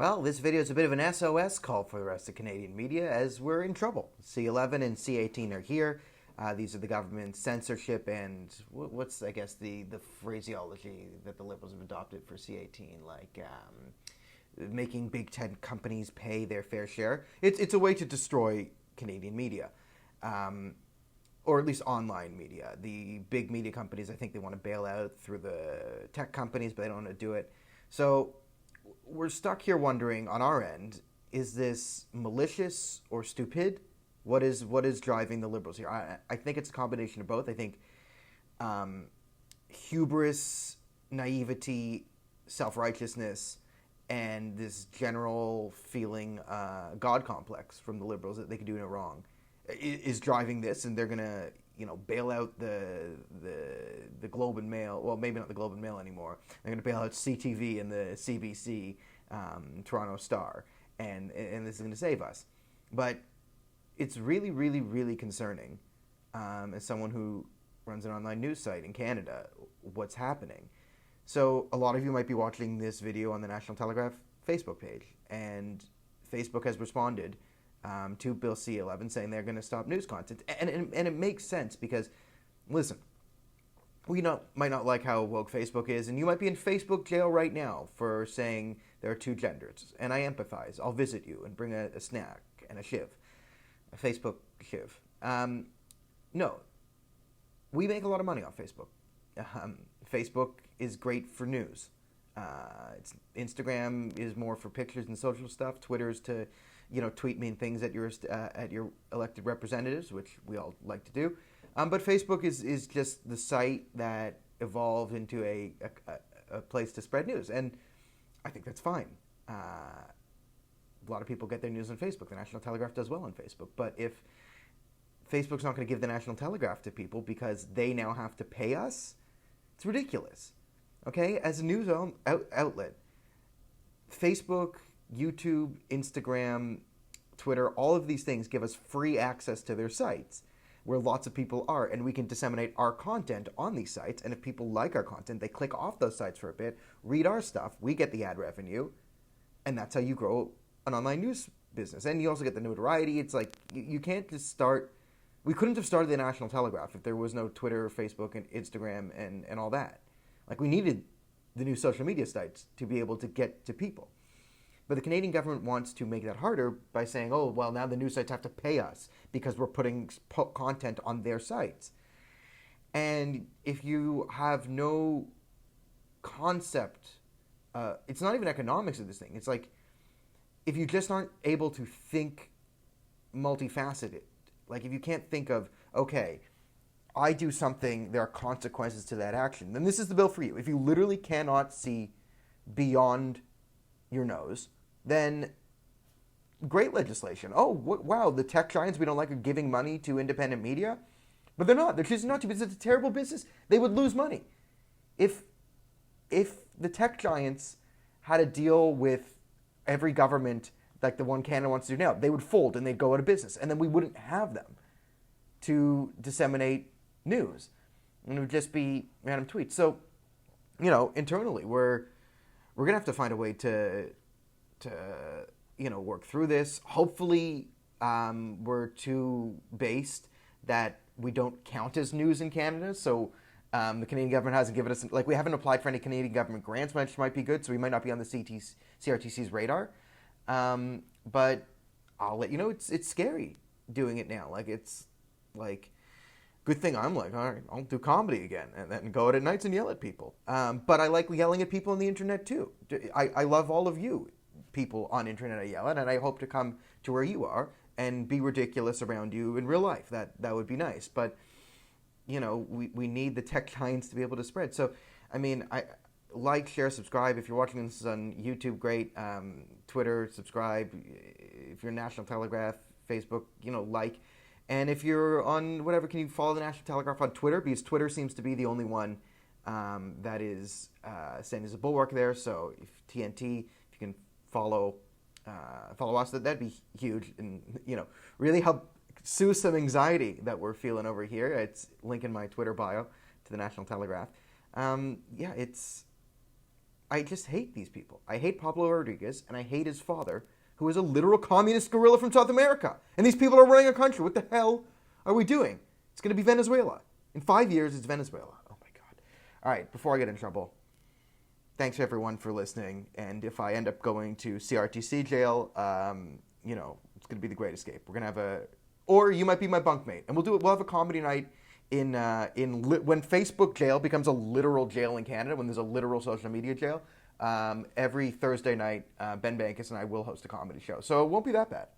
Well, this video is a bit of an SOS call for the rest of Canadian media as we're in trouble. C-11 and C-18 are here. These are the government's censorship and what's, I guess, the phraseology that the Liberals have adopted for C-18, like making big tech companies pay their fair share. It's a way to destroy Canadian media, or at least online media. The big media companies, I think they want to bail out through the tech companies, but they don't want to do it. So we're stuck here wondering on our end, is this malicious or stupid? What is driving the Liberals here? I think it's a combination of both. I think hubris, naivety, self-righteousness, and this general feeling, God complex from the Liberals that they can do no wrong is driving this, and they're going to bail out the Globe and Mail. Well, maybe not the Globe and Mail anymore. They're going to bail out CTV and the CBC, Toronto Star, and this is going to save us. But it's really, really, really concerning, as someone who runs an online news site in Canada, what's happening. So a lot of you might be watching this video on the National Telegraph Facebook page, and Facebook has responded to Bill C-11 saying they're going to stop news content. And it makes sense because, listen, we might not like how woke Facebook is, and you might be in Facebook jail right now for saying there are two genders. And I empathize. I'll visit you and bring a snack and a shiv, a Facebook shiv. No, we make a lot of money off Facebook. Facebook is great for news. Instagram is more for pictures and social stuff. Twitter is to tweet mean things at your elected representatives, which we all like to do. But Facebook is just the site that evolved into a place to spread news, and I think that's fine. A lot of people get their news on Facebook. The National Telegraph does well on Facebook. But if Facebook's not going to give the National Telegraph to people because they now have to pay us, it's ridiculous. Okay? As a news outlet, Facebook, YouTube, Instagram, Twitter, all of these things give us free access to their sites where lots of people are, and we can disseminate our content on these sites. And if people like our content, they click off those sites for a bit, read our stuff, we get the ad revenue, and that's how you grow an online news business. And you also get the notoriety. It's like you can't just start. We couldn't have started the National Telegraph if there was no Twitter, Facebook, and Instagram and all that. Like, we needed the new social media sites to be able to get to people. But the Canadian government wants to make that harder by saying, oh, well, now the news sites have to pay us because we're putting content on their sites. And if you have no concept, it's not even economics of this thing. It's like, if you just aren't able to think multifaceted, like if you can't think of, okay, I do something, there are consequences to that action, then this is the bill for you. If you literally cannot see beyond your nose, then great legislation. Oh, wow, the tech giants we don't like are giving money to independent media. But they're not. They're choosing not to because it's a terrible business. They would lose money. If the tech giants had to deal with every government like the one Canada wants to do now, they would fold and they'd go out of business. And then we wouldn't have them to disseminate news. And it would just be random tweets. So, internally, we're going to have to find a way to work through this. Hopefully, we're too based that we don't count as news in Canada. So the Canadian government hasn't given us, we haven't applied for any Canadian government grants, which might be good. So we might not be on the CRTC's radar. But I'll let you know, it's scary doing it now. It's good thing I'm all right, I'll do comedy again and then go out at nights and yell at people. But I like yelling at people on the internet too. I love all of you people on internet I yell at, and I hope to come to where you are and be ridiculous around you in real life. That would be nice. But, we need the tech giants to be able to spread. So, I like, share, subscribe. If you're watching this on YouTube, great. Twitter, subscribe. If you're National Telegraph, Facebook, like. And if you're on whatever, can you follow the National Telegraph on Twitter? Because Twitter seems to be the only one that is saying there's a bulwark there. So if TNT, if you can follow us, that'd be huge, and really help soothe some anxiety that we're feeling over here. It's link in my Twitter bio to the National Telegraph. It's I just hate these people. I hate Pablo Rodriguez, and I hate his father, who is a literal communist guerrilla from South America. And these people are running a country. What the hell are we doing? It's going to be Venezuela. In 5 years, it's Venezuela. Oh, my God. All right, before I get in trouble, thanks, everyone, for listening. And if I end up going to CRTC jail, it's going to be the great escape. We're going to have or you might be my bunkmate. And we'll have a comedy night when Facebook jail becomes a literal jail in Canada, when there's a literal social media jail. Every Thursday night, Ben Bankus and I will host a comedy show. So it won't be that bad.